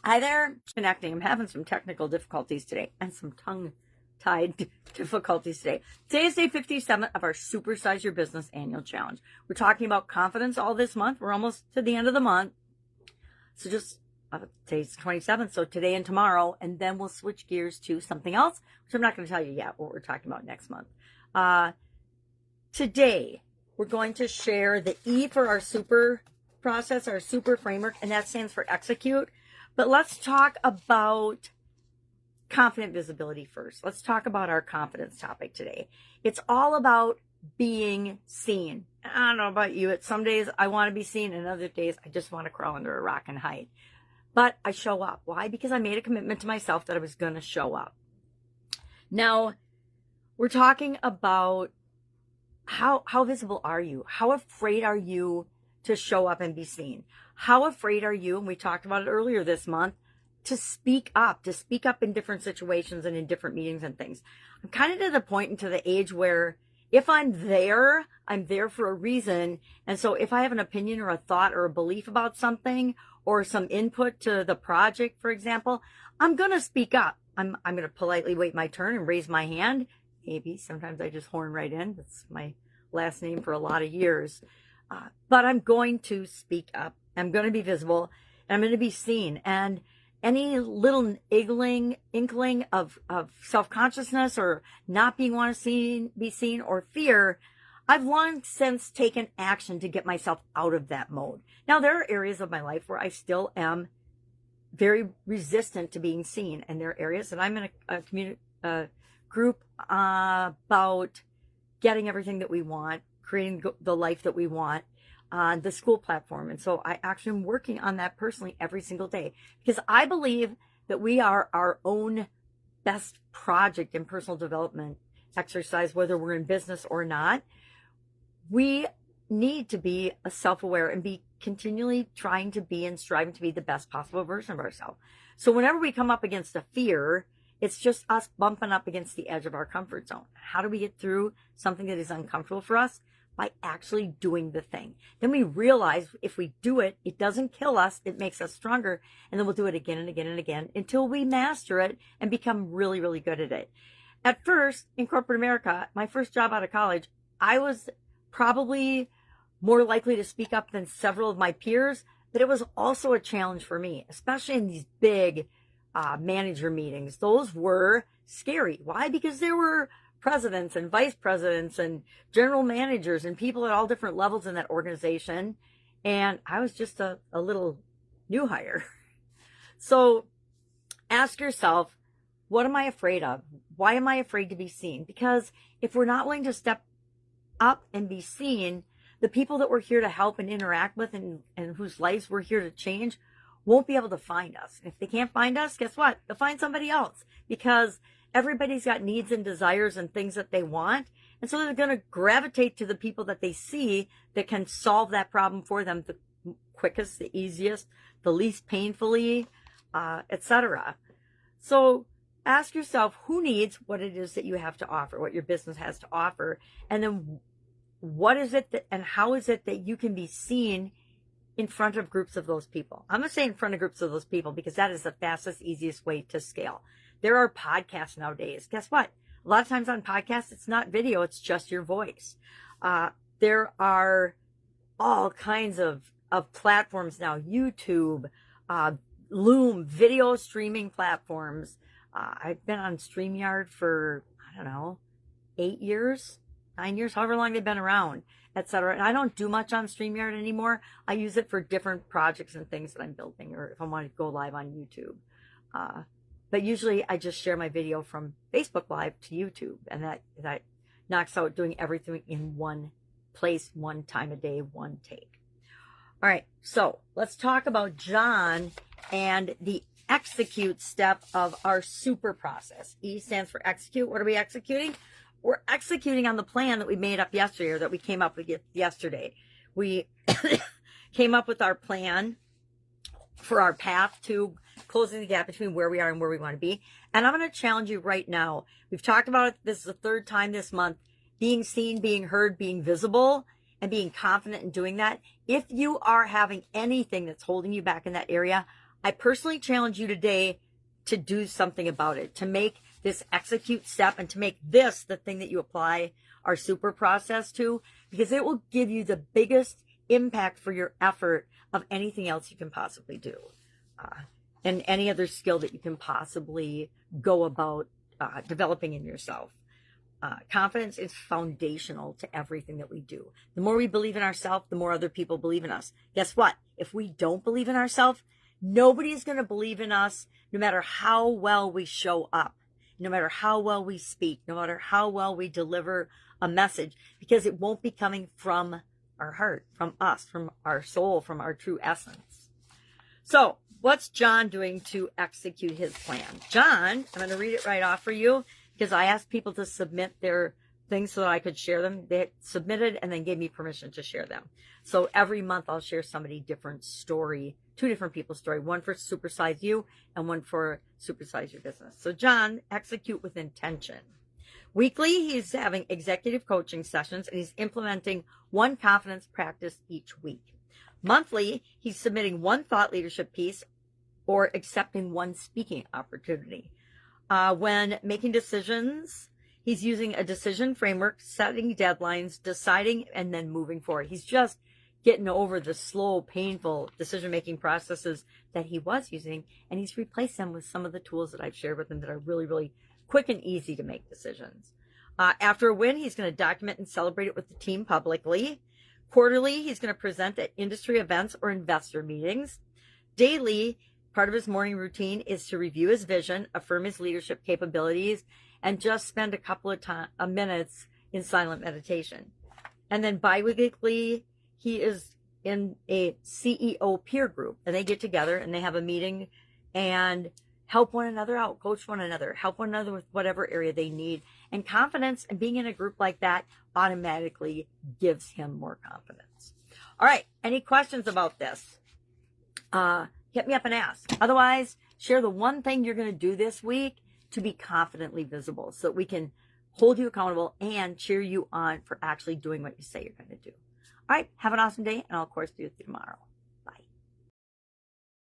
Hi there, connecting. I'm having some technical difficulties today and some tongue-tied difficulties today. Today is day 57 of our Supersize Your Business Annual Challenge. We're talking about confidence all this month. We're almost to the end of the month. So today's the 27th, so today and tomorrow, and then we'll switch gears to something else, which I'm not going to tell you yet what we're talking about next month. Today, we're going to share the E for our super process, our super framework, and that stands for execute. But let's talk about confident visibility first. Let's talk about our confidence topic today. It's all about being seen. I don't know about you. Some days I want to be seen, and other days I just want to crawl under a rock and hide. But I show up. Why? Because I made a commitment to myself that I was going to show up. Now, we're talking about how visible are you? How afraid are you to show up and be seen? How afraid are you, and we talked about it earlier this month, to speak up in different situations and in different meetings and things. I'm kind of to the point and to the age where if I'm there for a reason. And so if I have an opinion or a thought or a belief about something or some input to the project, for example, I'm going to speak up. I'm going to politely wait my turn and raise my hand. Maybe sometimes I just horn right in. That's my last name for a lot of years. But I'm going to speak up. I'm going to be visible, and I'm going to be seen. And any little inkling of self-consciousness or not being want to be seen or fear, I've long since taken action to get myself out of that mode. Now, there are areas of my life where I still am very resistant to being seen. And there are areas that I'm in a group about getting everything that we want, creating the life that we want on the school platform. And so I actually am working on that personally every single day because I believe that we are our own best project in personal development exercise, whether we're in business or not. We need to be self-aware and be continually trying to be and striving to be the best possible version of ourselves. So whenever we come up against a fear, it's just us bumping up against the edge of our comfort zone. How do we get through something that is uncomfortable for us? By actually doing the thing. Then we realize if we do it, it doesn't kill us, it makes us stronger, and then we'll do it again and again and again until we master it and become really, really good at it. At first, in corporate America, my first job out of college, I was probably more likely to speak up than several of my peers, but it was also a challenge for me, especially in these big manager meetings. Those were scary. Why? Because there were presidents and vice presidents and general managers and people at all different levels in that organization. And I was just a little new hire. So ask yourself, what am I afraid of? Why am I afraid to be seen? Because if we're not willing to step up and be seen, the people that we're here to help and interact with and whose lives we're here to change won't be able to find us. And if they can't find us, guess what? They'll find somebody else, because everybody's got needs and desires and things that they want. And so they're going to gravitate to the people that they see that can solve that problem for them the quickest, the easiest, the least painfully, etc. So ask yourself who needs what it is that you have to offer, what your business has to offer. And then what is it and how is it that you can be seen in front of groups of those people? I'm going to say in front of groups of those people because that is the fastest, easiest way to scale. There are podcasts nowadays. Guess what? A lot of times on podcasts, it's not video, it's just your voice. There are all kinds of platforms now, YouTube, Loom, video streaming platforms. I've been on StreamYard for, 8 years, 9 years, however long they've been around, etc. And I don't do much on StreamYard anymore. I use it for different projects and things that I'm building, or if I want to go live on YouTube. But usually I just share my video from Facebook Live to YouTube, and that knocks out doing everything in one place, one time a day, one take. All right, so let's talk about John and the execute step of our super process. E stands for execute. What are we executing? We're executing on the plan that we made up yesterday, or that we came up with yesterday. We came up with our plan for our path to closing the gap between where we are and where we want to be. And I'm going to challenge you right now. We've talked about it. This is the third time this month. Being seen, being heard, being visible, and being confident in doing that. If you are having anything that's holding you back in that area, I personally challenge you today to do something about it, to make this execute step and to make this the thing that you apply our super process to, because it will give you the biggest impact for your effort of anything else you can possibly do, and any other skill that you can possibly go about developing in yourself. Confidence is foundational to everything that we do. The more we believe in ourselves, the more other people believe in us. Guess what? If we don't believe in ourselves, nobody is going to believe in us, no matter how well we show up, no matter how well we speak, no matter how well we deliver a message, because it won't be coming from our heart, from us, from our soul, from our true essence. So what's John doing to execute his plan? John, I'm going to read it right off for you, because I asked people to submit their things so that I could share them. They submitted and then gave me permission to share them. So every month I'll share somebody different story, 2 different people's story, one for Supersize You and one for Supersize Your Business. So John, execute with intention. Weekly, he's having executive coaching sessions and he's implementing 1 confidence practice each week. Monthly, he's submitting 1 thought leadership piece or accepting 1 speaking opportunity. When making decisions, he's using a decision framework, setting deadlines, deciding, and then moving forward. He's just getting over the slow, painful decision-making processes that he was using, and he's replaced them with some of the tools that I've shared with him that are really, really quick and easy to make decisions. After a win, he's going to document and celebrate it with the team publicly. Quarterly, he's going to present at industry events or investor meetings. Daily, part of his morning routine is to review his vision, affirm his leadership capabilities, and just spend a couple of minutes in silent meditation. And then bi-weekly, he is in a CEO peer group, and they get together and they have a meeting and help one another out, coach one another, help one another with whatever area they need. And confidence and being in a group like that automatically gives him more confidence. All right, any questions about this? Hit me up and ask. Otherwise, share the one thing you're going to do this week to be confidently visible so that we can hold you accountable and cheer you on for actually doing what you say you're going to do. All right, have an awesome day, and I'll, of course, be with you tomorrow.